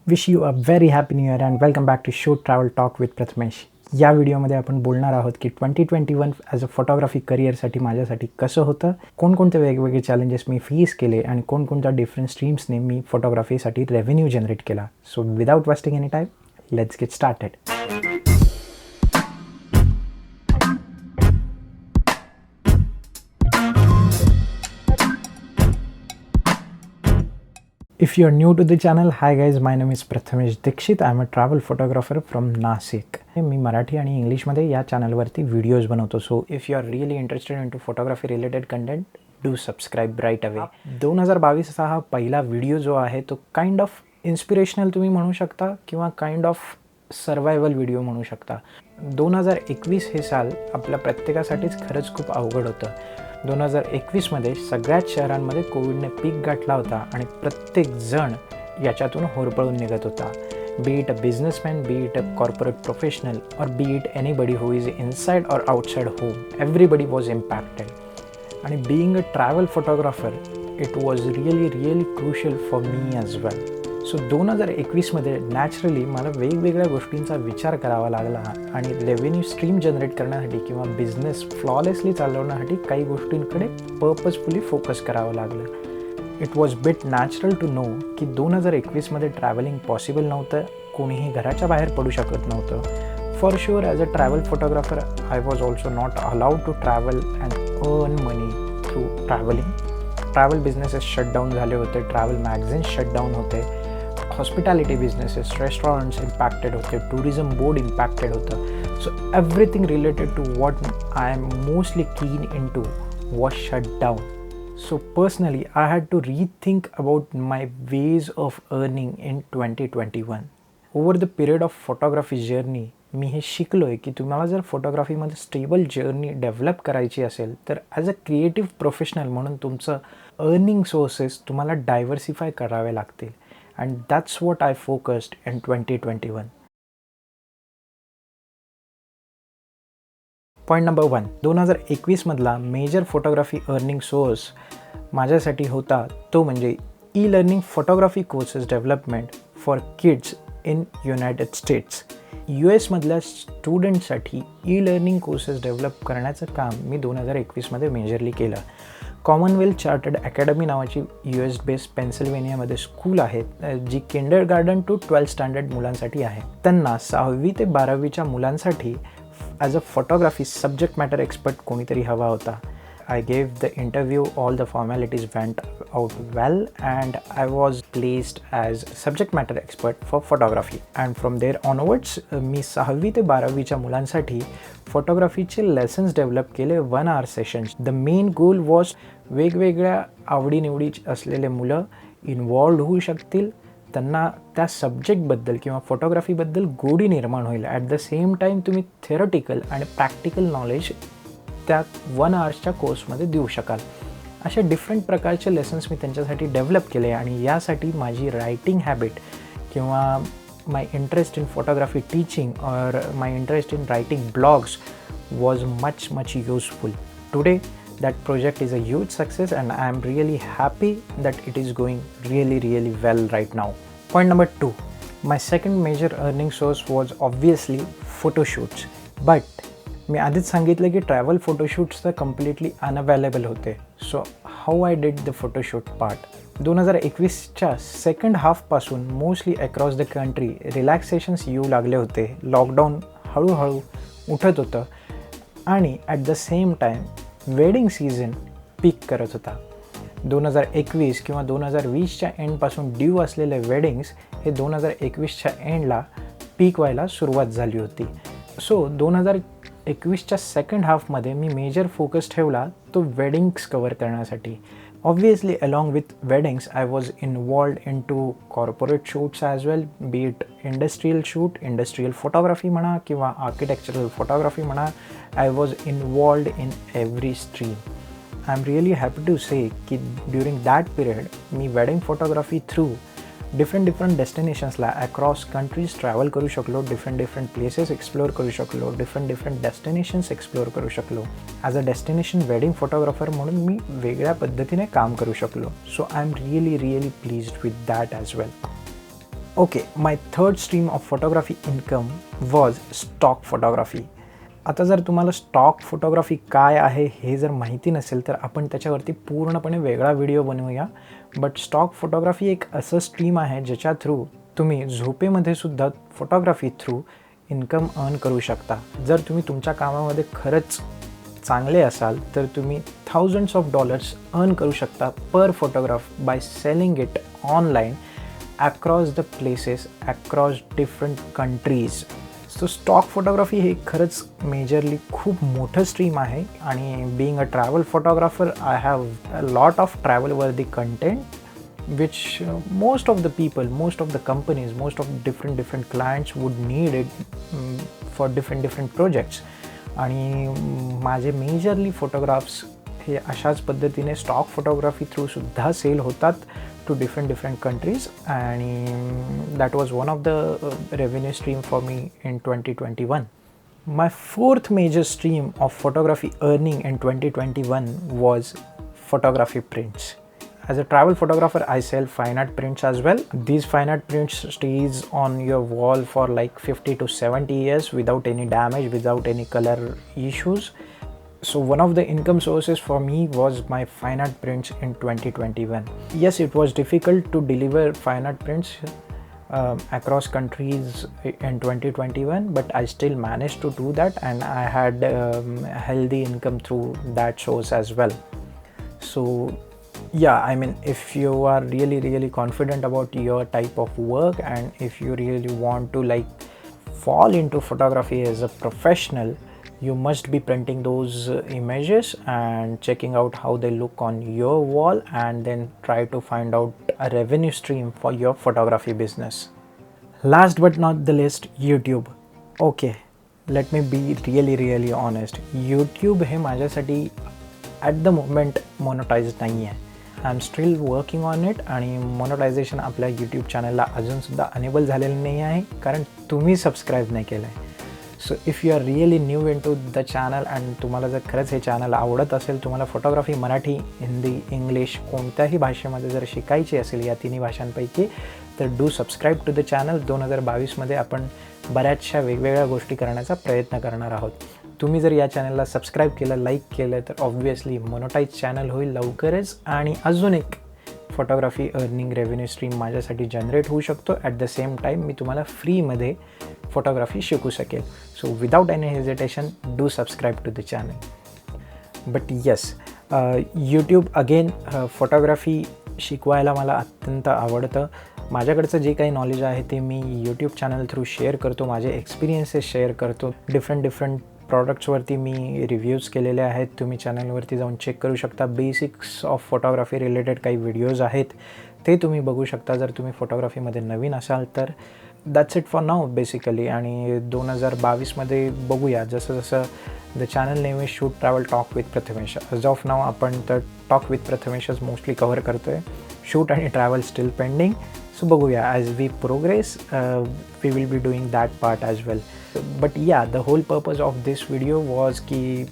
Wish you a very happy new year and welcome back to show travel talk with Prathamesh. या व्हिडिओमध्ये आपण बोलणार आहोत की 2021 ॲज अ फोटोग्राफी करिअरसाठी माझ्यासाठी कसं होतं, कोणकोणते वेगवेगळे चॅलेंजेस मी फेस केले आणि कोणकोणत्या डिफरंट स्ट्रीम्सने मी फोटोग्राफीसाठी रेव्हेन्यू जनरेट केला. So without wasting any time, let's get started. If you are new to the channel, hi guys, my name is Prathamesh Dixit. I am a travel photographer from Nasik. मी मराठी आणि इंग्लिशमध्ये या चॅनलवरती videos बनवतो. So if you are really interested in to photography related content, do subscribe right away. 2022चा हा पहिला video जो आहे तो काइंड ऑफ इन्स्पिरेशनल तुम्ही म्हणू शकता किंवा काइंड ऑफ सर्वायवल व्हिडिओ म्हणू शकता. 2021 हे साल आपल्या प्रत्येकासाठीच खरंच खूप अवघड होतं. 2021मध्ये सगळ्याच शहरांमध्ये कोविडने पीक गाठला होता आणि प्रत्येक जण याच्यातून होरपळून निघत होता. Be it a businessman, be it a corporate professional, और be it anybody who is inside और outside home, everybody was impacted. आणि being a travel photographer, it was really crucial for me as well. So 2021मध्ये naturally मला वेगवेगळ्या गोष्टींचा विचार करावा लागला आणि रेव्हेन्यू स्ट्रीम जनरेट करण्यासाठी किंवा बिझनेस फ्लॉलेसली चालवण्यासाठी काही गोष्टींकडे पर्पजफुली फोकस करावं लागलं. It was bit natural to know की 2021मध्ये ट्रॅव्हलिंग पॉसिबल नव्हतं. कोणीही घराच्या बाहेर पडू शकत नव्हतं. For sure as a travel photographer I was also not allowed to travel and earn money through travelling. Travel businesses shutdown झाले होते, ट्रॅव्हल मॅगझिन्स शटडाऊन होते, हॉस्पिटॅलिटी बिझनेसेस, रेस्टॉरंट्स इम्पॅक्टेड होते, टुरिझम बोर्ड इम्पॅक्टेड होतं. So everything related to what I am mostly keen in to was shut down. So personally I had to rethink about my ways of earning in 2021. Over the period of photography journey मी हे शिकलो आहे की तुम्हाला जर फोटोग्राफीमध्ये stable journey develop करायची असेल तर ॲज अ क्रिएटिव्ह प्रोफेशनल म्हणून तुमचं अर्निंग सोर्सेस तुम्हाला डायव्हर्सिफाय करावे लागतील. And that's what I focused in 2021. Point number 1, 2021मधला मेजर फोटोग्राफी अर्निंग सोर्स माझ्यासाठी होता तो म्हणजे e learning photography courses development for kids in United States. US मधल्या स्टुडंटसाठी ई लर्निंग कोर्सेस डेव्हलप करण्याचं काम मी 2021मध्ये मेजरली केलं. कॉमनवेल्थ चार्टर्ड अकॅडमी नावाची US बेस्ड पेन्सिल्व्हेनियामध्ये स्कूल आहे जी किंडरगार्टन टू 12th स्टँडर्ड मुलांसाठी आहे. त्यांना 6वी ते 12वीच्या मुलांसाठी as a photography subject matter expert कोणीतरी हवा होता. I gave the interview, all the formalities went out well and I was placed as subject matter expert for photography. And from there onwards, मी 6वी ते 12वीच्या मुलांसाठी फोटोग्राफीचे लेसन्स डेव्हलप केले 1 hour sessions. The main goal was वेगवेगळ्या आवडीनिवडी असलेले मुलं involved होऊ शकतील, त्यांना त्या सब्जेक्टबद्दल किंवा फोटोग्राफीबद्दल गोडी निर्माण होईल. ॲट द सेम टाईम तुम्ही थेरॉटिकल आणि प्रॅक्टिकल नॉलेज त्या 1 hourच्या कोर्समध्ये देऊ शकाल. असे डिफरंट प्रकारचे लेसन्स मी त्यांच्यासाठी डेव्हलप केले आणि यासाठी माझी रायटिंग हॅबिट किंवा my interest in photography teaching और my interest in writing blogs was much useful. Today that project is a huge success and I am really happy that it is going really well right now. Point number 2, my second major earning source was obviously photoshoots. But मी आधीच सांगितलं की travel photoshoots तर completely unavailable होते. So how I did the photoshoot part. 2021च्या second हाफपासून mostly across the country relaxations येऊ लागले होते. लॉकडाऊन हळूहळू उठत होतं आणि at the same time wedding season peak करत होता. 2021 किंवा 2020च्या एंडपासून ड्यू असलेले वेडिंग्स हे 2021च्या एंडला पीक व्हायला सुरुवात झाली होती. सो 2021च्या सेकंड हाफमध्ये मी मेजर फोकस ठेवला तो वेडिंग्स कवर करण्यासाठी. Obviously along with weddings I was involved in to corporate shoots as well, be it industrial shoot, industrial photography म्हणा किंवा आर्किटेक्चरल फोटोग्राफी म्हणा. I was involved in every stream. I am really happy to say की during that period मी wedding photography through different डेस्टिनेशन्सला across countries travel करू शकलो, different places explore करू शकलो, डिफरंट डेस्टिनेशन्स एक्सप्लोअर करू शकलो. As a destination wedding photographer म्हणून मी वेगळ्या पद्धतीने काम करू शकलो. So I am really pleased with that as well. Okay, my third stream of photography income was stock photography. आता जर तुम्हाला स्टॉक फोटोग्राफी काय आहे हे जर माहिती नसेल तर आपण त्याच्यावरती पूर्णपणे वेगळा व्हिडिओ बनवूया. बट स्टॉक फोटोग्राफी एक असं स्ट्रीम आहे ज्याच्या थ्रू तुम्ही झोपेमध्ये सुद्धा फोटोग्राफी थ्रू इन्कम अर्न करू शकता. जर तुम्ही तुमच्या कामामध्ये खरंच चांगले असाल तर तुम्ही थाउजंड्स ऑफ डॉलर्स अर्न करू शकता per photograph by selling it online across the places, across different countries. So stock photography हे खरंच मेजरली खूप मोठं स्ट्रीम आहे. आणि being a travel photographer I have a lot of travel worthy content which most of the people, most of the companies, most of different clients would need it for different projects. आणि माझे majorly photographs हे अशाच पद्धतीने stock photography through सुद्धा sale होतात to different countries. आणि that was one of the revenue stream for me in 2021. My fourth major stream of photography earning in 2021 was photography prints. As a travel photographer, I sell fine art prints as well. These fine art prints stays on your wall for like 50 to 70 years without any damage, without any color issues. So one of the income sources for me was my fine art prints in 2021. Yes, it was difficult to deliver fine art prints across countries in 2021, but I still managed to do that, and I had healthy income through that source as well. So yeah, I mean, if you are really confident about your type of work, and if you really want to like fall into photography as a professional, you must be printing those images and checking out how they look on your wall, and then try to find out a revenue stream for your photography business. Last but not the least, YouTube. Okay, let me be really honest. YouTube हे माझ्यासाठी at the moment monetized नाही आहे. I am still working on it. आणि monetisation आपल्या YouTube चॅनलला अजूनसुद्धा enable झालेलं नाही आहे कारण तुम्ही सबस्क्राईब नाही केलं आहे. So if you are really new into the channel and तुम्हाला जर खरंच हे चॅनल आवडत असेल, तुम्हाला फोटोग्राफी मराठी, हिंदी, इंग्लिश कोणत्याही भाषेमध्ये जर शिकायची असेल या तिन्ही भाषांपैकी, तर do subscribe to the channel. 2022मध्ये आपण बऱ्याचशा वेगवेगळ्या गोष्टी करण्याचा प्रयत्न करणार आहोत. तुम्ही जर या चॅनलला सबस्क्राईब केलं, लाईक केलं तर ऑब्व्हियसली मोनोटाईज चॅनल होईल लवकरच. आणि अजून एक फोटोग्राफी अर्निंग रेव्हेन्यू स्ट्रीम माझ्यासाठी जनरेट होऊ शकतो. ॲट द सेम टाईम मी तुम्हाला फ्रीमध्ये फोटोग्राफी शिकू शकेल. So without any hesitation do subscribe to the channel. But yes, YouTube again photography शिकवायला मला अत्यंत आवडतं. माझ्याकडचं जे काही नॉलेज आहे ते मी यूट्यूब चॅनल थ्रू शेअर करतो. माझे एक्सपिरियन्सेस शेअर करतो. डिफरंट प्रॉडक्ट्सवरती मी रिव्ह्यूज केलेले आहेत. तुम्ही चॅनलवरती जाऊन चेक करू शकता. बेसिक्स ऑफ फोटोग्राफी रिलेटेड काही व्हिडिओज आहेत ते तुम्ही बघू शकता जर तुम्ही फोटोग्राफीमध्ये नवीन असाल तर. That's it for now basically. आणि 2022मध्ये बघूया जसं the channel name is shoot travel talk with Prathamesh. As of now आपण तर टॉक विथ प्रथमेशच मोस्टली कव्हर करतो आहे. शूट आणि ट्रॅव्हल स्टील पेंडिंग. सो बघूया as we progress we will be doing that part as well. But yeah the whole purpose of this video was की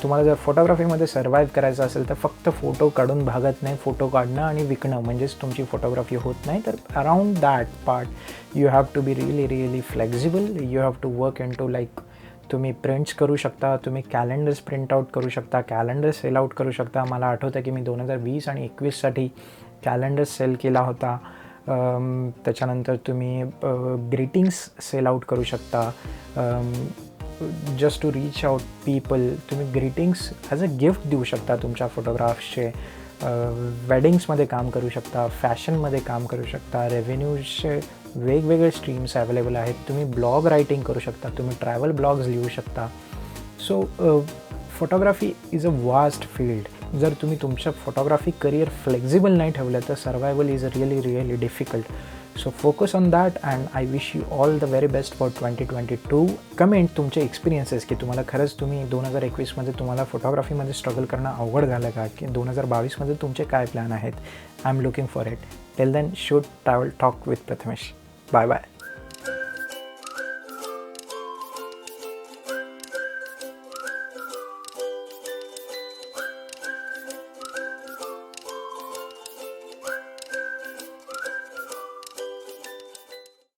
तुम्हाला जर फोटोग्राफीमध्ये सर्वाईव्ह करायचं असेल तर फक्त फोटो काढून भागत नाही. फोटो काढणं आणि विकणं म्हणजेच तुमची फोटोग्राफी होत नाही. तर around that part you have to be really flexible. You have to work into like तुम्ही प्रिंट्स करू शकता, तुम्ही कॅलेंडर्स प्रिंट आउट करू शकता, कॅलेंडर सेल आउट करू शकता. मला आठवतं की मी 2020 आणि 21साठी कॅलेंडर्स सेल केला होता. त्याच्यानंतर तुम्ही ग्रीटिंग्स सेल आउट करू शकता. Just to reach out people तुम्ही ग्रीटिंग्स ॲज अ गिफ्ट देऊ शकता तुमच्या फोटोग्राफ्सचे. वेडिंग्समध्ये काम करू शकता, फॅशनमध्ये काम करू शकता. रेव्हेन्यूचे वेगवेगळे स्ट्रीम्स अवेलेबल आहेत. तुम्ही ब्लॉग रायटिंग करू शकता, तुम्ही ट्रॅव्हल ब्लॉग्स लिहू शकता. So photography is a vast field. जर तुम्ही तुमचं फोटोग्राफी करिअर फ्लेक्झिबल नाही ठेवलं तर survival is really difficult. So focus on that and I wish you all the very best for 2022. Comment तुमचे एक्सपिरियन्सेस की तुम्हाला खरंच तुम्ही 2021मध्ये तुम्हाला फोटोग्राफीमध्ये स्ट्रगल करणं अवघड झालं का, की 2022मध्ये तुमचे काय प्लॅन आहेत. I am looking for it. Till then shoot travel talk with Prathamesh. Bye bye.